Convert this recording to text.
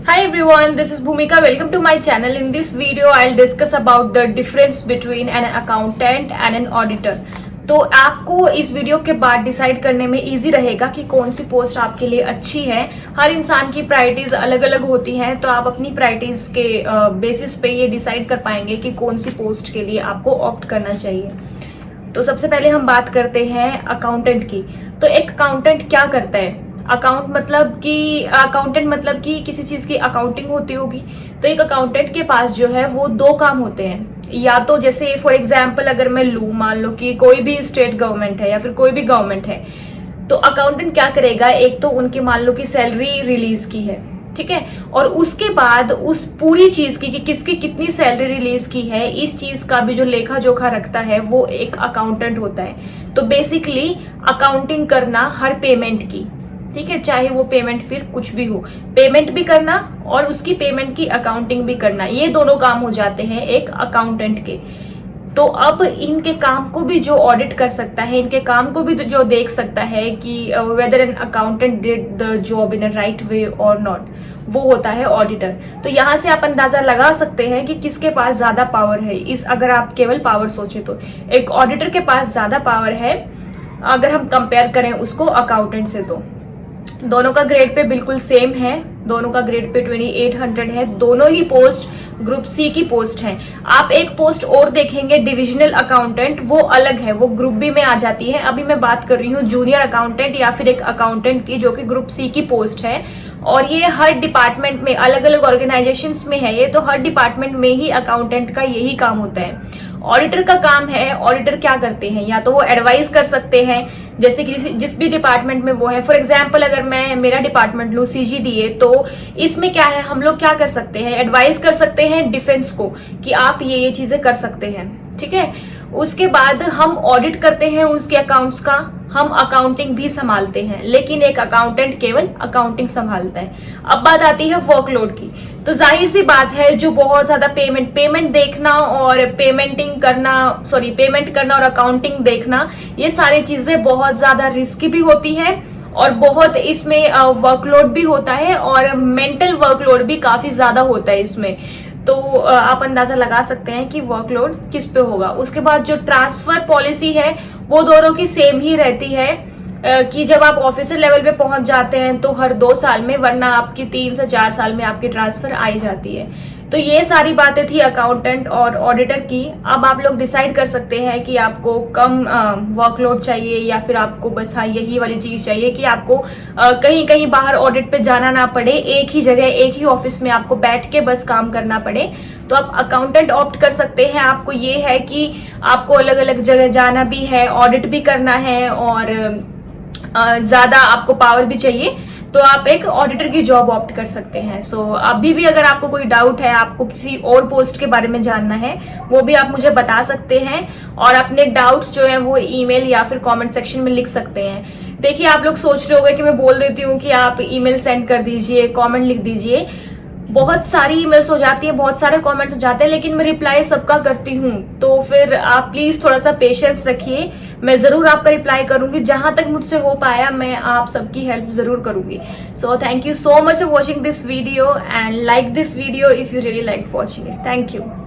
Hi everyone, this is Bhumika. Welcome to my channel. In this video, I'll discuss about the difference between an accountant and an auditor. तो आपको इस video के बाद decide करने में easy रहेगा कि कौन सी पोस्ट आपके लिए अच्छी है। हर इंसान की प्रायोरिटीज अलग अलग होती हैं, तो आप अपनी प्रायोरिटीज के बेसिस पे ये डिसाइड कर पाएंगे कि कौन सी पोस्ट के लिए आपको ऑप्ट करना चाहिए। तो सबसे पहले हम बात करते हैं अकाउंटेंट की। तो एक अकाउंटेंट क्या करता है? अकाउंटेंट मतलब कि किसी चीज की अकाउंटिंग होती होगी। तो एक अकाउंटेंट के पास जो है वो दो काम होते हैं। या तो जैसे फॉर एग्जाम्पल अगर मैं लूं, मान लो कि कोई भी स्टेट गवर्नमेंट है या फिर कोई भी गवर्नमेंट है, तो अकाउंटेंट क्या करेगा, एक तो उनकी मान लो कि सैलरी रिलीज की है, ठीक है, और उसके बाद उस पूरी चीज की कि किसकी कितनी सैलरी रिलीज की है, इस चीज का भी जो लेखा जोखा रखता है वो एक अकाउंटेंट होता है। तो बेसिकली अकाउंटिंग करना हर पेमेंट की, ठीक है, चाहे वो पेमेंट फिर कुछ भी हो, पेमेंट भी करना और उसकी पेमेंट की अकाउंटिंग भी करना, ये दोनों काम हो जाते हैं एक अकाउंटेंट के। तो अब इनके काम को भी जो ऑडिट कर सकता है, इनके काम को भी जो देख सकता है कि whether an accountant did the job in a right way और नॉट, वो होता है ऑडिटर। तो यहाँ से आप अंदाजा लगा सकते हैं कि किसके पास ज्यादा पावर है। इस अगर आप केवल पावर सोचे तो एक ऑडिटर के पास ज्यादा पावर है अगर हम कंपेयर करें उसको अकाउंटेंट से। तो दोनों का ग्रेड पे बिल्कुल सेम है, दोनों का ग्रेड पे 2800 है, दोनों ही पोस्ट ग्रुप सी की पोस्ट है। आप एक पोस्ट और देखेंगे डिविजनल अकाउंटेंट, वो अलग है, वो ग्रुप बी में आ जाती है। अभी मैं बात कर रही हूँ जूनियर अकाउंटेंट या फिर एक अकाउंटेंट की, जो कि ग्रुप सी की पोस्ट है। और ये हर डिपार्टमेंट में, अलग अलग ऑर्गेनाइजेशंस में है ये, तो हर डिपार्टमेंट में ही अकाउंटेंट का यही काम होता है। ऑडिटर का काम है, ऑडिटर क्या करते हैं, या तो वो एडवाइस कर सकते हैं, जैसे कि जिस भी डिपार्टमेंट में वो है। फॉर एग्जांपल अगर मैं मेरा डिपार्टमेंट लूं सीजीडीए, तो इसमें क्या है, हम लोग क्या कर सकते हैं, एडवाइस कर सकते हैं डिफेंस को कि आप ये चीजें कर सकते हैं, ठीक है। उसके बाद हम ऑडिट करते हैं उसके अकाउंट्स का, हम अकाउंटिंग भी संभालते हैं, लेकिन एक अकाउंटेंट केवल अकाउंटिंग संभालता है। अब बात आती है वर्कलोड की। तो जाहिर सी बात है, जो बहुत ज्यादा पेमेंट देखना और पेमेंट करना और अकाउंटिंग देखना, ये सारी चीजें बहुत ज्यादा रिस्की भी होती है और बहुत इसमें वर्कलोड भी होता है और मेंटल वर्कलोड भी काफी ज्यादा होता है इसमें। तो आप अंदाजा लगा सकते हैं कि वर्कलोड किस पे होगा। उसके बाद जो ट्रांसफर पॉलिसी है वो दोनों की सेम ही रहती है कि जब आप ऑफिसर लेवल पे पहुंच जाते हैं तो हर 2 साल में, वरना आपकी 3 से 4 साल में आपकी ट्रांसफर आई जाती है। तो ये सारी बातें थी अकाउंटेंट और ऑडिटर की। अब आप लोग डिसाइड कर सकते हैं कि आपको कम वर्कलोड चाहिए या फिर आपको बस हाँ यही वाली चीज चाहिए कि आपको कहीं कहीं बाहर ऑडिट पे जाना ना पड़े, एक ही जगह एक ही ऑफिस में आपको बैठ के बस काम करना पड़े। तो आप अकाउंटेंट ऑप्ट कर सकते हैं। आपको ये है कि आपको अलग अलग जगह जाना भी है, ऑडिट भी करना है और ज्यादा आपको पावर भी चाहिए, तो आप एक ऑडिटर की जॉब ऑप्ट कर सकते हैं। सो अभी भी अगर आपको कोई डाउट है, आपको किसी और पोस्ट के बारे में जानना है, वो भी आप मुझे बता सकते हैं और अपने डाउट्स जो है वो ईमेल या फिर कमेंट सेक्शन में लिख सकते हैं। देखिए, आप लोग सोच रहे होंगे कि मैं बोल देती हूँ कि आप ईमेल सेंड कर दीजिए, कमेंट लिख दीजिए। बहुत सारी ईमेल्स हो जाती है, बहुत सारे कमेंट्स हो जाते हैं, लेकिन मैं रिप्लाई सबका करती हूँ। तो फिर आप प्लीज थोड़ा सा पेशेंस रखिए, मैं जरूर आपका रिप्लाई करूंगी। जहां तक मुझसे हो पाया मैं आप सबकी हेल्प जरूर करूंगी। So thank you so much for watching this video and like this video if you really like watching it. Thank you.